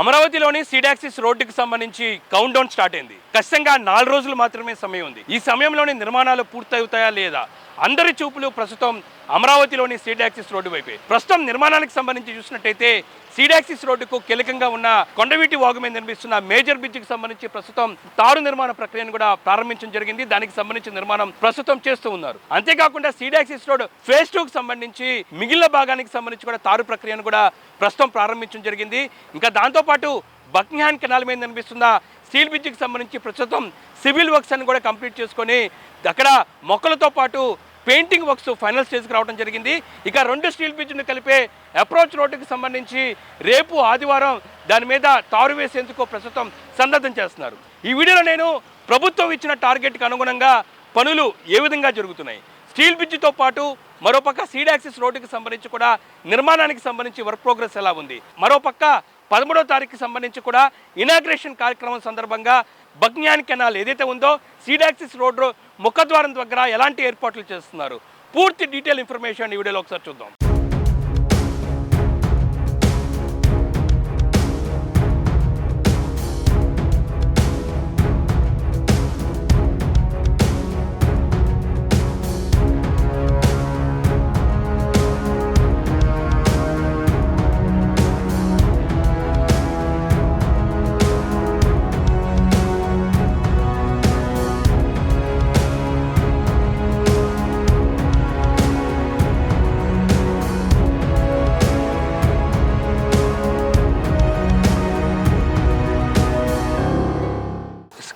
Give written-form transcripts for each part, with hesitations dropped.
అమరావతిలోని సీడాక్సిస్ రోడ్డుకు సంబంధించి కౌంట్ డౌన్ స్టార్ట్ అయింది. ఖచ్చితంగా 4 రోజులు మాత్రమే సమయం ఉంది. ఈ సమయంలోని నిర్మాణాలు పూర్తవుతాయా లేదా అందరి చూపులు ప్రస్తుతం అమరావతిలోని సీడాక్సిస్ రోడ్డు వైపే. ప్రస్తుతం నిర్మాణానికి సంబంధించి చూసినట్టయితే సీడాక్సిస్ రోడ్డుకు కీలకంగా ఉన్న కొండవీటి వాగు మీద నిర్మిస్తున్న మేజర్ బ్రిడ్జికి సంబంధించి ప్రస్తుతం తారు నిర్మాణ ప్రక్రియను కూడా ప్రారంభించడం జరిగింది. దానికి సంబంధించిన నిర్మాణం ప్రస్తుతం చేస్తూ ఉన్నారు. అంతేకాకుండా సీడాక్సిస్ రోడ్ ఫేజ్ 2కు సంబంధించి మిగిలిన భాగానికి సంబంధించి కూడా తారు ప్రక్రియను కూడా ప్రస్తుతం ప్రారంభించడం జరిగింది. ఇంకా దాంతోపాటు బకింగ్హామ్ కెనాల్ మీద నిర్మిస్తున్న స్టీల్ బ్రిడ్జికి సంబంధించి ప్రస్తుతం సివిల్ వర్క్స్ అని కూడా కంప్లీట్ చేసుకొని అక్కడ మొక్కలతో పాటు పెయింటింగ్ వర్క్స్ ఫైనల్ స్టేజ్కి రావడం జరిగింది. ఇక 2 స్టీల్ బ్రిడ్జ్ను కలిపే అప్రోచ్ రోడ్డుకి సంబంధించి రేపు ఆదివారం దాని మీద తారు వేసేందుకు ప్రస్తుతం సన్నద్ధం చేస్తున్నారు. ఈ వీడియోలో నేను ప్రభుత్వం ఇచ్చిన టార్గెట్కి అనుగుణంగా పనులు ఏ విధంగా జరుగుతున్నాయి, స్టీల్ బ్రిడ్జితో పాటు మరోపక్క సీడాక్సిస్ రోడ్డుకి సంబంధించి కూడా నిర్మాణానికి సంబంధించి వర్క్ ప్రోగ్రెస్ ఎలా ఉంది, మరోపక్క 13వ తారీఖుకి సంబంధించి కూడా ఇనాగ్రేషన్ కార్యక్రమం సందర్భంగా బకింగ్హామ్ కెనాల్ ఏదైతే ఉందో సీడాక్సిస్ రోడ్డు ముఖద్వారం దగ్గర ఎలాంటి ఏర్పాట్లు చేస్తున్నారు, పూర్తి డీటెయిల్ ఇన్ఫర్మేషన్ ఈ వీడియోలో ఒకసారి చూద్దాం.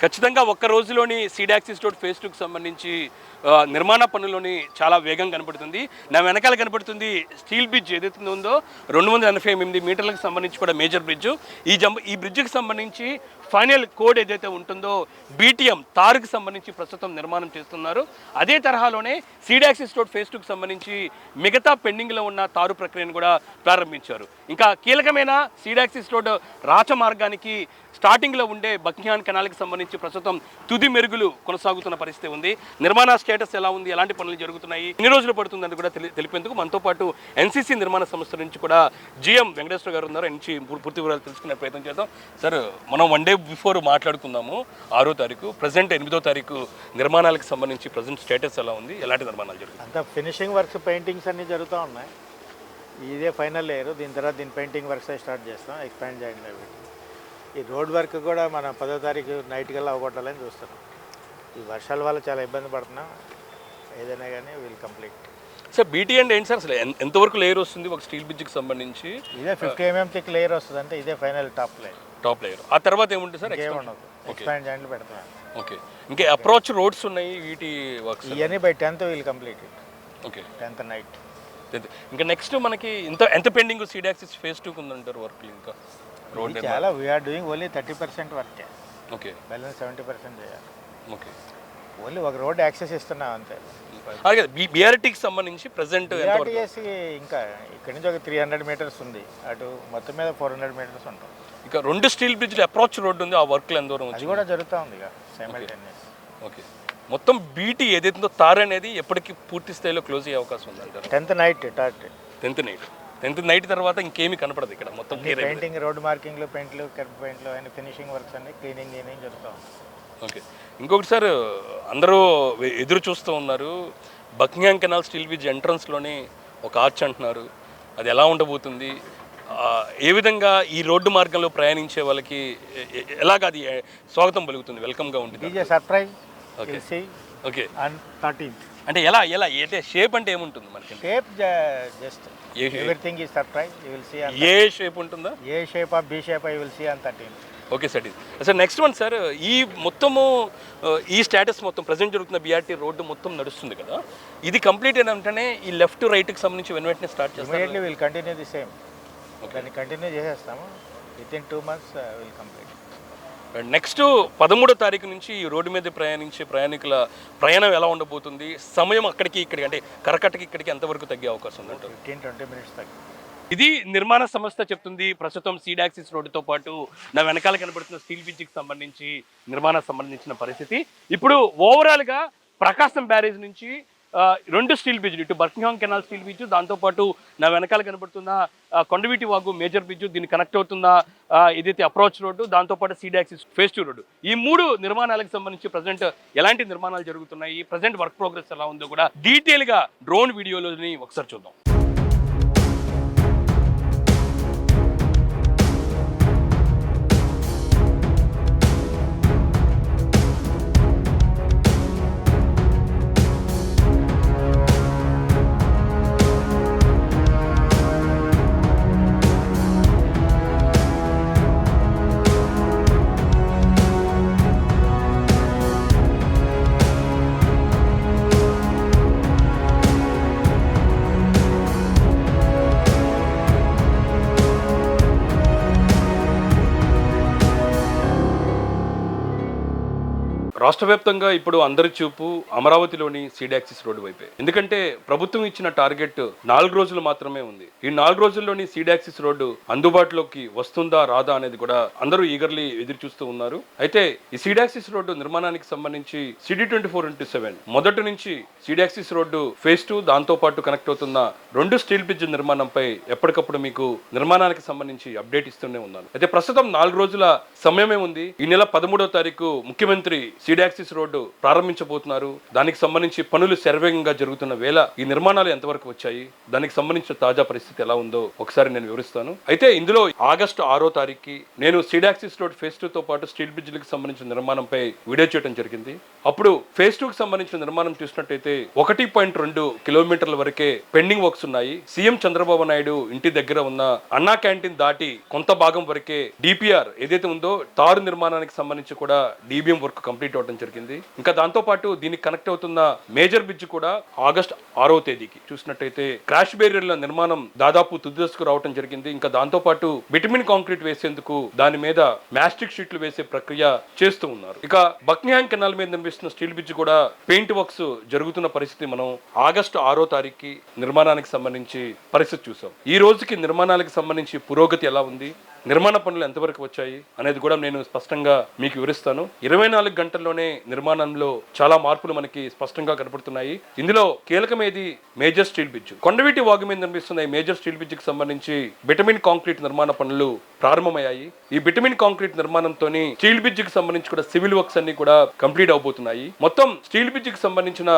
ఖచ్చితంగా ఒక్క రోజులోని సీడాక్సిస్ రోడ్ ఫేజ్ 2కు సంబంధించి నిర్మాణ పనుల్లోని చాలా వేగం కనపడుతుంది. నా వెనకాల కనపడుతుంది స్టీల్ బ్రిడ్జ్ ఏదైతే ఉందో 288 మీటర్లకు సంబంధించి కూడా మేజర్ బ్రిడ్జ్. ఈ బ్రిడ్జ్కి సంబంధించి ఫైనల్ కోడ్ ఏదైతే ఉంటుందో బీటీఎం తారుకు సంబంధించి ప్రస్తుతం నిర్మాణం చేస్తున్నారు. అదే తరహాలోనే సీడాక్సిస్ రోడ్ ఫేజ్ 2కు సంబంధించి మిగతా పెండింగ్లో ఉన్న తారు ప్రక్రియను కూడా ప్రారంభించారు. ఇంకా కీలకమైన సీడాక్సిస్ రోడ్ రాచ మార్గానికి స్టార్టింగ్లో ఉండే బకింగ్హామ్ కెనాల్కి సంబంధించి ప్రస్తుతం తుది మెరుగులు కొనసాగుతున్న పరిస్థితి ఉంది. నిర్మాణ స్టేటస్ ఎలా ఉంది, ఎలాంటి పనులు జరుగుతున్నాయి, ఎన్ని రోజులు పడుతుందని కూడా తెలిపేందుకు మనతో పాటు ఎన్సీసీ నిర్మాణ సంస్థ నుంచి కూడా జిఎం వెంకటేశ్వర గారు ఉన్నారు. నుంచి పూర్తి వివరాలు తెలుసుకునే ప్రయత్నం చేద్దాం. సార్, మనం 1 డే బిఫోర్ మాట్లాడుకుందాము. 6వ తారీఖు, ప్రజెంట్ 8వ తారీఖు నిర్మాణాలకు సంబంధించి ప్రజెంట్ స్టేటస్ ఎలా ఉంది, ఎలాంటి నిర్మాణాలు జరుగుతాయి? అంతా ఫినిషింగ్ వర్క్స్, పెయింటింగ్స్ అన్నీ జరుగుతూ ఉన్నాయి. ఇదే ఫైనల్ లేయర్. దీని తర్వాత దీని పెయింటింగ్ వర్క్స్ స్టార్ట్ చేస్తాం, ఎక్స్పాండ్ చేయండి. ఈ రోడ్ వర్క్ కూడా మనం 10వ తారీఖు నైట్ కల్లా అవగొట్టాలని చూస్తున్నాం. ఈ వర్షాల వల్ల చాలా ఇబ్బంది పడుతున్నాం. ఏదైనా కానీ will complete. Sir, BT and ఏంటి సార్, అసలు ఎంతవరకు లేయర్ వస్తుంది ఒక స్టీల్ బ్రిడ్జ్కి సంబంధించి? ఇదే 50 mm థిక్ లేయర్ వస్తుంది. అంటే ఇదే ఫైనల్ టాప్ లేయర్. ఆ తర్వాత ఏముంటుంది సార్? ఏముండదు, ఎక్స్పాండ్ చేయండి పెడతాం. ఓకే, ఇంకా అప్రోచ్ రోడ్స్ ఉన్నాయి, వీటి వర్క్స్ ఇవన్నీ by 10th will complete. Okay, 10th night. ఇంకా నెక్స్ట్ మనకి ఎంత పెండింగ్ సీడాక్సిస్ ఫేజ్ 2కు ఉందంటారు వర్క్? ఇంకా రోడ్ చాలా we're doing only 30% work. Okay, balance 70% చేయాలి. ఓకే, ఓన్లీ ఒక రోడ్ యాక్సెస్ ఇస్తున్నాం అంతే. అలాగే బీఆర్టీకి సంబంధించి ప్రెసెంట్ బీఆర్టీఎస్కి ఇంకా ఇక్కడ నుంచి ఒక 300 మీటర్స్ ఉంది. అటు మొత్తం మీద 400 మీటర్స్ ఉంటాం. ఇక 2 స్టీల్ బ్రిడ్జ్లు అప్రోచ్ రోడ్డు ఉంది, ఆ వర్క్లు ఎంత దూరం అది కూడా జరుగుతూ ఉంది ఇక సైమల్టేనియస్. ఓకే, మొత్తం బీటీ ఏదైతే తారు అనేది ఎప్పటికి పూర్తి స్థాయిలో క్లోజ్ అయ్యే అవకాశం ఉంది అంటారు? 10th night. 10th నైట్ తర్వాత ఇంకేమీ కనపడదు ఇక్కడ మొత్తం. పెయింటింగ్, రోడ్ మార్కింగ్లు, పెయింట్లు, కర్బ్ పెయింట్లు అండ్ ఫినిషింగ్ వర్క్స్ అన్ని క్లీనింగ్ జరుగుతాం. ఓకే, ఇంకొకటి సార్, అందరూ ఎదురు చూస్తూ ఉన్నారు. బకింగ్హామ్ కెనాల్ స్టీల్ బ్రిడ్జ్ ఎంట్రన్స్లోనే ఒక ఆర్చ్ అంటున్నారు. అది ఎలా ఉండబోతుంది, ఏ విధంగా ఈ రోడ్డు మార్గంలో ప్రయాణించే వాళ్ళకి ఎలాగ అది స్వాగతం పలుకుతుంది, వెల్కమ్గా ఉంటుంది? సర్ప్రైజ్. ఓకే, అండ్ 13th అంటే ఎలా అంటే షేప్ అంటే ఏముంటుంది మనకి? Shape just everything is surprise. You will see. A shape ఉంటుందా? A shape of B shape you will see on 13th. Okay sir. Sir, next one sir, ఈ మొత్తము ఈ స్టేటస్ మొత్తం ప్రజెంట్ జరుగుతున్న బీఆర్టీ రోడ్డు మొత్తం నడుస్తుంది కదా, ఇది కంప్లీట్ అయిన వెంటనే ఈ లెఫ్ట్ రైట్కి సంబంధించి వెంటనే స్టార్ట్ చేస్తాం? Immediately will continue the same. దాన్ని కంటిన్యూ చేసేస్తాము. Within 2 months will complete. Next 13వ తారీఖు నుంచి ఈ రోడ్డు మీద ప్రయాణించే ప్రయాణికుల ప్రయాణం ఎలా ఉండబోతుంది? సమయం అక్కడికి ఇక్కడికి అంటే కరకట్టకి ఇక్కడికి ఎంతవరకు తగ్గే అవకాశం ఉంది? 15-20 minutes తగ్గి. ఇది నిర్మాణ సంస్థ చెప్తుంది. ప్రస్తుతం సీడాక్సిస్ రోడ్డుతో పాటు నా వెనకాల కనబడుతున్న స్టీల్ బ్రిడ్జికి సంబంధించి నిర్మాణం సంబంధించిన పరిస్థితి. ఇప్పుడు ఓవరాల్గా ప్రకాశం బ్యారేజ్ నుంచి 2 స్టీల్ బ్రిడ్జ్లు, ఇటు బకింగ్హామ్ కెనాల్ స్టీల్ బ్రిడ్జ్, దాంతోపాటు నా వెనకాల కనబడుతున్న కొండవీటి వాగు మేజర్ బ్రిడ్జ్, దీన్ని కనెక్ట్ అవుతున్న ఏదైతే అప్రోచ్ రోడ్డు, దాంతోపాటు సీడ్ యాక్సిస్ ఫేజ్ 2 రోడ్డు, ఈ 3 నిర్మాణాలకు సంబంధించి ప్రజెంట్ ఎలాంటి నిర్మాణాలు జరుగుతున్నాయి, ప్రజెంట్ వర్క్ ప్రోగ్రెస్ ఎలా ఉందో కూడా డీటెయిల్గా డ్రోన్ వీడియోలోని ఒకసారి చూద్దాం. రాష్ట్ర వ్యాప్తంగా ఇప్పుడు అందరి చూపు అమరావతిలోని సీడ్ యాక్సిస్ రోడ్డు వైపే. ఎందుకంటే ప్రభుత్వం ఇచ్చిన టార్గెట్ 4 రోజులు మాత్రమే ఉంది. ఈ 4 రోజుల్లోని సీడ్ యాక్సిస్ రోడ్డు అందుబాటులోకి వస్తుందా రాదా అనేది కూడా అందరూ ఈగర్లీ ఎదురు చూస్తూ ఉన్నారు. అయితే ఈ సీడ్ యాక్సిస్ రోడ్డు నిర్మాణానికి సంబంధించి CD24x7 మొదటి నుంచి సీడ్ యాక్సిస్ రోడ్డు ఫేజ్ 2 దాంతో పాటు కనెక్ట్ అవుతున్న 2 స్టీల్ బ్రిడ్జ్ నిర్మాణంపై ఎప్పటికప్పుడు మీకు నిర్మాణానికి సంబంధించి అప్డేట్ ఇస్తూనే ఉన్నాను. అయితే ప్రస్తుతం 4 రోజుల సమయమే ఉంది. ఈ నెల 13వ తారీఖు ముఖ్యమంత్రి సీడ్ యాక్సిస్ రోడ్డు ప్రారంభించబోతున్నారు. దానికి సంబంధించి పనులు శరవేగంగా జరుగుతున్న వేళ ఈ నిర్మాణాలు ఎంతవరకు వచ్చాయి, దానికి సంబంధించిన తాజా పరిస్థితి ఎలా ఉందో ఒకసారి నేను వివరిస్తాను. అయితే ఇందులో ఆగస్టు 6వ తారీఖుకి నేను సీడ్ యాక్సిస్ రోడ్ ఫేజ్ 2 తో పాటు స్టీల్ బ్రిడ్జ్లకు సంబంధించిన నిర్మాణంపై వీడియో చేయడం జరిగింది. అప్పుడు ఫేజ్ 2 కి సంబంధించిన నిర్మాణం చూసినట్టయితే 1.2 కిలోమీటర్ల వరకే పెండింగ్ వర్క్స్ ఉన్నాయి. సీఎం చంద్రబాబు నాయుడు ఇంటి దగ్గర ఉన్న అన్నా క్యాంటీన్ దాటి కొంత భాగం వరకే డిపిఆర్ ఏదైతే ఉందో తారు నిర్మాణానికి సంబంధించి కూడా డిబిఎం వర్క్ కంప్లీట్ అవడం జరిగింది. ఇంకా దాంతో పాటు దీనికి కనెక్ట్ అవుతున్న మేజర్ బ్రిడ్జ్ కూడా ఆగస్ట్ 6వ తేదీకి చూసినట్టయితే క్రాష్ బ్యారియర్ల నిర్మాణం దాదాపు తుది దశకు రావడం జరిగింది. ఇంకా దాంతో పాటు బిటమిన్ కాంక్రీట్ వేసేందుకు దాని మీద మ్యాస్టిక్ షీట్లు వేసే ప్రక్రియ చేస్తూ ఉన్నారు. ఇక బక్నింగ్హామ్ కెనాల్ మీద నిర్మిస్తున్న స్టీల్ బ్రిడ్జ్ కూడా పెయింట్ వర్క్స్ జరుగుతున్న పరిస్థితి మనం ఆగస్టు 6వ తారీఖుకి నిర్మాణానికి సంబంధించి పరిస్థితి చూసాం. ఈ రోజుకి నిర్మాణాలకు సంబంధించి పురోగతి ఎలా ఉంది, నిర్మాణ పనులు ఎంతవరకు వచ్చాయి అనేది కూడా నేను స్పష్టంగా మీకు వివరిస్తాను. 24 గంటల్లోనే నిర్మాణంలో చాలా మార్పులు మనకి స్పష్టంగా కనపడుతున్నాయి. ఇందులో కీలకమేది major steel bridge. Kondaveeti Vagu మీద నిర్మిస్తున్న ఈ మేజర్ స్టీల్ బ్రిడ్జ్ కి సంబంధించి బిటమిన్ కాంక్రీట్ నిర్మాణ పనులు ప్రారంభమయ్యాయి. ఈ బిటమిన్ కాంక్రీట్ నిర్మాణంతో స్టీల్ బ్రిడ్జ్ కి సంబంధించి కూడా సివిల్ వర్క్స్ అన్ని కూడా కంప్లీట్ అవబోతున్నాయి. మొత్తం స్టీల్ బ్రిడ్జ్ కి సంబంధించిన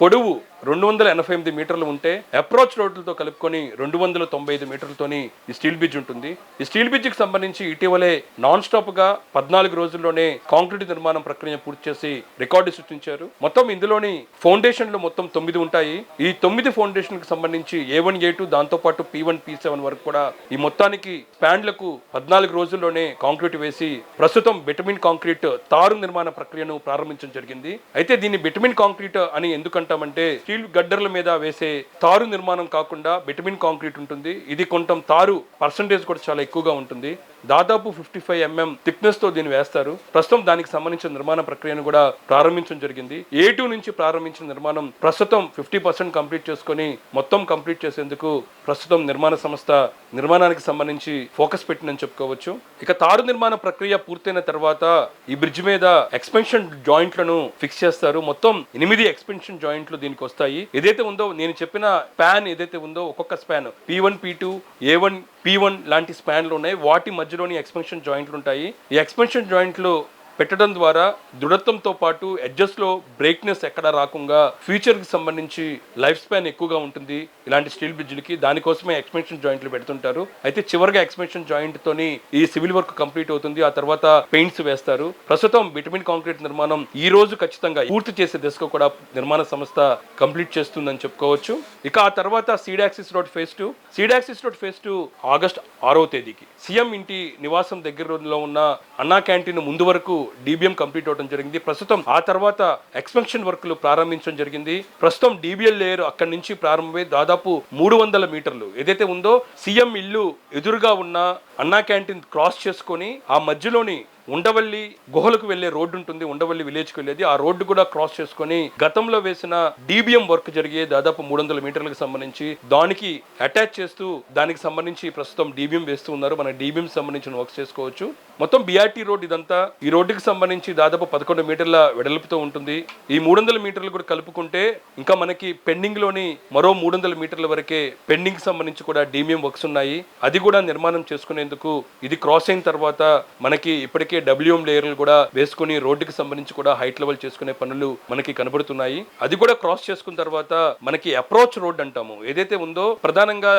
పొడవు 288 మీటర్లు ఉంటే అప్రోచ్ రోడ్లతో కలుపుకొని 295 మీటర్లతోని ఈ స్టీల్ బ్రిడ్జ్ ఉంటుంది. ఈ స్టీల్ బ్రిడ్జ్కి సంబంధించి ఇటీవలే నాన్ స్టాప్ గా 14 రోజుల్లోనే కాంక్రీట్ నిర్మాణం ప్రక్రియ పూర్తి చేసి రికార్డు సృష్టించారు. మొత్తం ఇందులోని ఫౌండేషన్లు మొత్తం 9 ఉంటాయి. ఈ 9 ఫౌండేషన్లకు సంబంధించి A1 A2 దాంతో పాటు P1 P7 వరకు కూడా ఈ మొత్తానికి స్పాండ్లకు 14 రోజుల్లోనే కాంక్రీట్ వేసి ప్రస్తుతం బిటమిన్ కాంక్రీట్ తారు నిర్మాణ ప్రక్రియను ప్రారంభించడం జరిగింది. అయితే దీన్ని బిటమిన్ కాంక్రీట్ అని ఎందుకంటామంటే స్టీల్ గడ్డర్ల మీద వేసే తారు నిర్మాణం కాకుండా బిటమిన్ కాంక్రీట్ ఉంటుంది. ఇది కొంచెం తారు పర్సంటేజ్ కూడా చాలా ఎక్కువగా ఉంటుంది. దాదాపు 55 mm థిక్నెస్ తో దీన్ని వేస్తారు. ప్రస్తుతం దానికి సంబంధించిన నిర్మాణ ప్రక్రియను కూడా ప్రారంభించడం జరిగింది. A2 నుంచి ప్రారంభించిన నిర్మాణం ప్రస్తుతం 50% కంప్లీట్ చేసుకొని మొత్తం కంప్లీట్ చేసేందుకు ప్రస్తుతం నిర్మాణ సంస్థ నిర్మాణానికి సంబంధించి ఫోకస్ పెట్టిందని చెప్పుకోవచ్చు. ఇక తారు నిర్మాణ ప్రక్రియ పూర్తయిన తర్వాత ఈ బ్రిడ్జ్ మీద ఎక్స్పెన్షన్ జాయింట్లను ఫిక్స్ చేస్తారు. మొత్తం 8 ఎక్స్పెన్షన్ జాయింట్లు దీనికి వస్తాయి. ఏదైతే ఉందో నేను చెప్పిన స్పాన్ ఏదైతే ఉందో ఒక్కొక్క span P1 P2 A1 P1 లాంటి స్పాన్లు ఉన్నాయి. వాటి మధ్యలోని ఎక్స్పెన్షన్ జాయింట్లు ఉంటాయి. ఈ ఎక్స్పెన్షన్ జాయింట్లు పెట్టడం ద్వారా దృఢత్వంతో పాటు ఎడ్జెస్లో బ్రేక్నెస్ ఎక్కడ రాకుండా ఫ్యూచర్కి సంబంధించి లైఫ్ స్పాన్ ఎక్కువగా ఉంటుంది ఇలాంటి స్టీల్ బ్రిడ్జ్లకి. దానికోసమే ఎక్స్పెన్షన్ జాయింట్లు పెడుతుంటారు. అయితే చివరిగా ఎక్స్పెన్షన్ జాయింట్ తోని ఈ సివిల్ వర్క్ కంప్లీట్ అవుతుంది. ఆ తర్వాత పెయింట్స్ వేస్తారు. ప్రస్తుతం బిటమిన్ కాంక్రీట్ నిర్మాణం ఈ రోజు ఖచ్చితంగా పూర్తి చేసే దిశకు కూడా నిర్మాణ సంస్థ కంప్లీట్ చేస్తుందని చెప్పుకోవచ్చు. ఇక ఆ తర్వాత seed axis road phase 2 seed axis road phase 2 August 6వ తేదీకి సీఎం ఇంటి నివాసం దగ్గరలో ఉన్న అన్నా క్యాంటీన్ ముందు వరకు డిబిఎం కంప్లీట్ అవడం జరిగింది. ప్రస్తుతం ఆ తర్వాత ఎక్స్పెన్షన్ వర్క్లు ప్రారంభించడం జరిగింది. ప్రస్తుతం డిబిఎల్ లేయర్ అక్కడి నుంచి ప్రారంభమై దాదాపు 300 మీటర్లు ఏదైతే ఉందో సీఎం ఇల్లు ఎదురుగా ఉన్న అన్నా క్యాంటీన్ క్రాస్ చేసుకొని ఆ మధ్యలోని ఉండవల్లి గుహలకు వెళ్లే రోడ్డు ఉంటుంది, ఉండవల్లి విలేజ్కి వెళ్ళేది. ఆ రోడ్డు కూడా క్రాస్ చేసుకొని గతంలో వేసిన DBM వర్క్ జరిగే దాదాపు 300 మీటర్లకు సంబంధించి దానికి అటాచ్ చేస్తూ దానికి సంబంధించి ప్రస్తుతం DBM వేస్తూ ఉన్నారు. మన DBM సంబంధించిన వర్క్స్ చేసుకోవచ్చు. మొత్తం BRT రోడ్ ఇదంతా. ఈ రోడ్డుకి సంబంధించి దాదాపు 11 మీటర్ల వెడల్పుతో ఉంటుంది. ఈ 300 మీటర్లు కూడా కలుపుకుంటే ఇంకా మనకి పెండింగ్ లోని మరో 300 మీటర్ల వరకే పెండింగ్ సంబంధించి కూడా DBM వర్క్స్ ఉన్నాయి. అది కూడా నిర్మాణం చేసుకునేందుకు ఇది క్రాస్ అయిన తర్వాత మనకి ఇప్పటికే WM లేయర్లు కూడా వేసుకుని రోడ్డుకి సంబంధించి కూడా హైట్ లెవెల్ చేసుకునే పనులు మనకి కనబడుతున్నాయి. అది కూడా క్రాస్ చేసుకున్న తర్వాత మనకి అప్రోచ్ రోడ్ అంటాము ఏదైతే ఉందో, ప్రధానంగా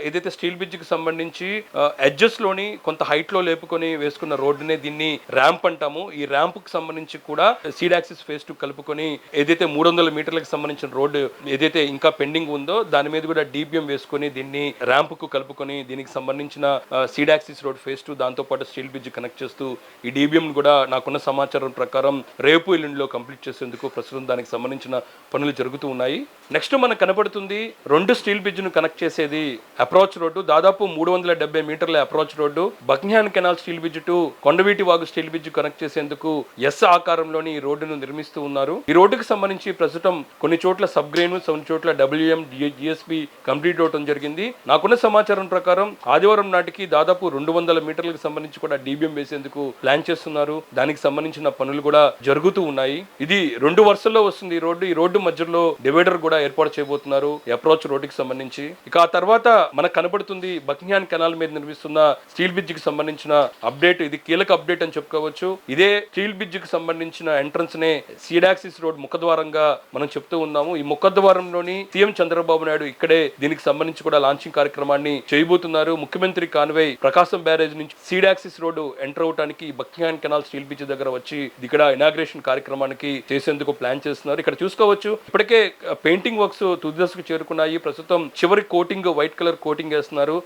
ఏదైతే స్టీల్ బ్రిడ్జ్ కి సంబంధించి ఎడ్జెస్ లోని కొంత హైట్ లో లేపుకొని వేసుకున్న రోడ్డునే దీన్ని ర్యాంప్ అంటాము. ఈ ర్యాంప్ కి సంబంధించి కూడా సీడ్ యాక్సిస్ ఫేజ్ 2 కలుపుకొని ఏదైతే 300 మీటర్లకు సంబంధించిన రోడ్డు ఏదైతే ఇంకా పెండింగ్ ఉందో దాని మీద కూడా DBM వేసుకొని దీన్ని ర్యాంప్ కు కలుపుకొని దీనికి సంబంధించిన సీడ్ యాక్సిస్ రోడ్ ఫేజ్ 2 దాంతో పాటు స్టీల్ బ్రిడ్జ్ కనెక్ట్ చేస్తూ ఈ DBM కూడా నాకున్న సమాచారం ప్రకారం రేపు ఎల్లుండిలో కంప్లీట్ చేసేందుకు ప్రస్తుతం దానికి సంబంధించిన పనులు జరుగుతూ ఉన్నాయి. నెక్స్ట్ మనకు కనబడుతుంది 2 స్టీల్ బ్రిడ్జ్ ను కనెక్ట్ చేసేది అప్రోచ్ రోడ్డు. దాదాపు 370 మీటర్ల approach road. Buckingham canal steel bridge to Kondaveeti వాగు స్టీల్ బ్రిడ్జ్ కనెక్ట్ చేసేందుకు ఎస్ ఆకారంలోని ఈ రోడ్డును నిర్మిస్తూ ఉన్నారు. ఈ రోడ్డుకు సంబంధించి ప్రస్తుతం కొన్ని చోట్ల సబ్ గ్రెయిన్, కొన్ని చోట్ల WM GSB కంప్లీట్ అవడం జరిగింది. నాకున్న సమాచారం ప్రకారం ఆదివారం నాటికి దాదాపు 200 మీటర్లకు సంబంధించి కూడా DBM వేసేందుకు ప్లాన్ చేస్తున్నారు. దానికి సంబంధించిన పనులు కూడా జరుగుతూ ఉన్నాయి. ఇది 2 వరుసల్లో వస్తుంది ఈ రోడ్డు. ఈ రోడ్డు మధ్యలో డివైడర్ కూడా ఏర్పాటు చేయబోతున్నారు అప్రోచ్ రోడ్డుకి సంబంధించి. ఇక ఆ తర్వాత మనకు కనబడుతుంది బక్నియాన్ కెనాల్ మీద నిర్మిస్తున్న స్టీల్ బ్రిడ్జ్ కి సంబంధించిన అప్డేట్. ఇది కీలక అప్డేట్ అని చెప్పుకోవచ్చు. ఇదే స్టీల్ బ్రిడ్జ్ కి సంబంధించిన ఎంట్రన్స్ నే సీడ్ యాక్సిస్ రోడ్ ముఖద్వారంగా మనం చెప్తూ ఉన్నాము. ఈ ముఖద్వారంలోని సీఎం చంద్రబాబు నాయుడు ఇక్కడే దీనికి సంబంధించి కూడా లాంచింగ్ కార్యక్రమాన్ని చేయబోతున్నారు. ముఖ్యమంత్రి కాన్వే ప్రకాశం బ్యారేజ్ నుంచి సీడ్ యాక్సిస్ రోడ్డు ఎంటర్ అవడానికి బక్నియాన్ కెనాల్ స్టీల్ బ్రిడ్జ్ దగ్గర వచ్చి ఇక్కడ ఇనాగ్రేషన్ కార్యక్రమానికి చేసేందుకు ప్లాన్ చేస్తున్నారు. ఇక్కడ చూసుకోవచ్చు ఇప్పటికే పెయింటింగ్ వర్క్స్ తుది దశకు చేరుకున్నాయి. ప్రస్తుతం చివరి కోటింగ్ వైట్ కలర్ కోటింగ్ వేస్తున్నారు.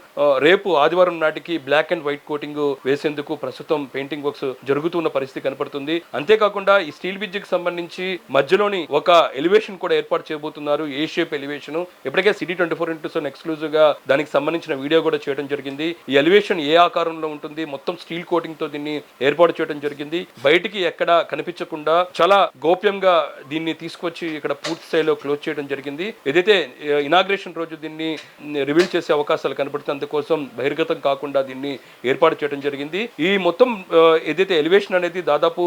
రేపు ఆదివారం నాటికి బ్లాక్ అండ్ వైట్ కోటింగ్ వేసేందుకు ప్రస్తుతం పెయింటింగ్ వర్క్స్ జరుగుతున్న పరిస్థితి కనపడుతుంది. అంతేకాకుండా ఈ స్టీల్ బ్రిడ్జ్ కి సంబంధించి మధ్యలోని ఒక ఎలివేషన్ కూడా ఏర్పాటు చేయబోతున్నారు. ఏ షేప్ ఎలివేషన్. ఇప్పటికే సిటీ 24x7 ఎక్స్క్లూజివ్ గా దానికి సంబంధించిన వీడియో కూడా చేయడం జరిగింది. ఈ ఎలివేషన్ ఏ ఆకారంలో ఉంటుంది, మొత్తం స్టీల్ కోటింగ్ తో దీన్ని ఏర్పాటు చేయడం జరిగింది. బయటికి ఎక్కడ కనిపించకుండా చాలా గోప్యంగా దీన్ని తీసుకొచ్చి ఇక్కడ పూర్తి స్థాయిలో క్లోజ్ చేయడం జరిగింది. ఏదైతే ఇనాగ్రేషన్ రోజు దీన్ని రివీల్ చేసే అవకాశాలు కనబడుతుంది, అందుకోసం బహిర్గతం కాకుండా దీన్ని ఏర్పాటు చేయడం జరిగింది. ఈ మొత్తం ఏదైతే ఎలివేషన్ అనేది దాదాపు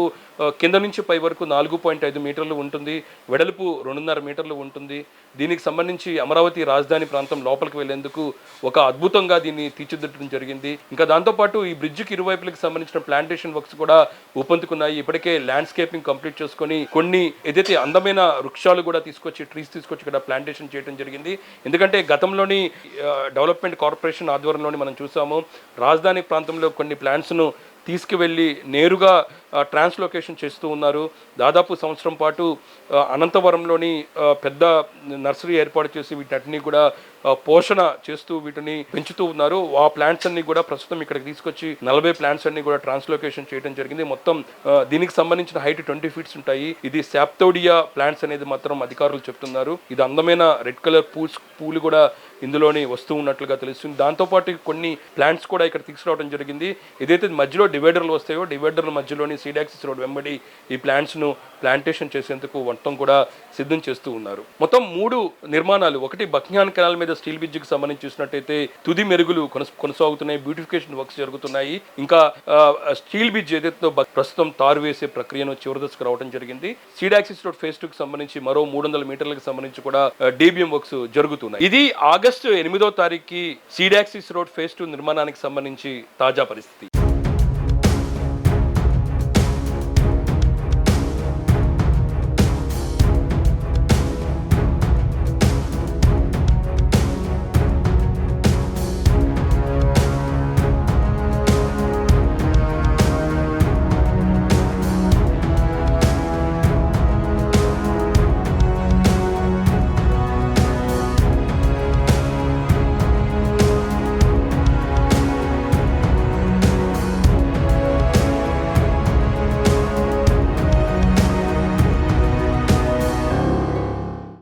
కింద నుంచి పై వరకు 4.5 మీటర్లు ఉంటుంది. వెడల్పు 2.5 మీటర్లు ఉంటుంది. దీనికి సంబంధించి అమరావతి రాజధాని ప్రాంతం లోపలికి వెళ్లేందుకు ఒక అద్భుతంగా దీన్ని తీర్చిదిద్దడం జరిగింది. ఇంకా దాంతోపాటు ఈ బ్రిడ్జికి ఇరువైపులకు సంబంధించిన ప్లాంటేషన్ వర్క్స్ కూడా ఊపందుకున్నాయి. ఇప్పటికే ల్యాండ్స్కేపింగ్ కంప్లీట్ చేసుకొని కొన్ని ఏదైతే అందమైన వృక్షాలు కూడా తీసుకొచ్చి ట్రీస్ తీసుకొచ్చి ఇక్కడ ప్లాంటేషన్ చేయడం జరిగింది. ఎందుకంటే గతంలోని డెవలప్మెంట్ కార్పొరేషన్ ఆధ్వర్యంలోని మనం చూసాము రాజధాని ప్రాంతంలో కొన్ని ప్లాంట్స్ను తీసుకువెళ్ళి నేరుగా ట్రాన్స్లోకేషన్ చేస్తూ ఉన్నారు. దాదాపు సంవత్సరం పాటు అనంతవరంలోని పెద్ద నర్సరీ ఏర్పాటు చేసి వీటిని కూడా పోషణ చేస్తూ వీటిని పెంచుతూ ఉన్నారు. ఆ ప్లాంట్స్ అన్ని కూడా ప్రస్తుతం ఇక్కడికి తీసుకొచ్చి 40 ప్లాంట్స్ అన్ని కూడా ట్రాన్స్లోకేషన్ చేయడం జరిగింది. మొత్తం దీనికి సంబంధించిన హైట్ 20 ఫీట్స్ ఉంటాయి. ఇది సాప్తోడియా ప్లాంట్స్ అనేది మాత్రం అధికారులు చెప్తున్నారు. ఇది అందమైన రెడ్ కలర్ పూలు కూడా ఇందులోని వస్తూ ఉన్నట్లుగా తెలుస్తుంది. దాంతోపాటు కొన్ని ప్లాంట్స్ కూడా ఇక్కడ తీసుకురావడం జరిగింది. ఏదైతే మధ్యలో డివైడర్లు వస్తాయో డివైడర్ల మధ్యలోని సీడ్ యాక్సిస్ రోడ్ వెంబడి ఈ ప్లాంట్స్ను ప్లాంటేషన్ చేసేందుకు మొత్తం కూడా సిద్ధం చేస్తూ ఉన్నారు. మొత్తం 3 నిర్మాణాలు. ఒకటి బక్నియాన్ కెనాల్ మీద స్టీల్ బ్రిడ్జికి సంబంధించి చూసినట్టయితే తుది మెరుగులు కొనసాగుతున్నాయి, బ్యూటిఫికేషన్ వర్క్స్ జరుగుతున్నాయి. ఇంకా స్టీల్ బ్రిడ్జ్ ఏదైతే ప్రస్తుతం తారు వేసే ప్రక్రియను చివరి దశకు రావడం జరిగింది. సీడ్ యాక్సిస్ రోడ్ ఫేజ్ 2 కి సంబంధించి మరో 300 మీటర్లకు సంబంధించి కూడా DBM వర్క్స్ జరుగుతున్నాయి. ఇది ఆగస్టు 8వ తారీఖుకి సీడ్ యాక్సిస్ రోడ్ ఫేజ్ 2 నిర్మాణానికి సంబంధించి తాజా పరిస్థితి.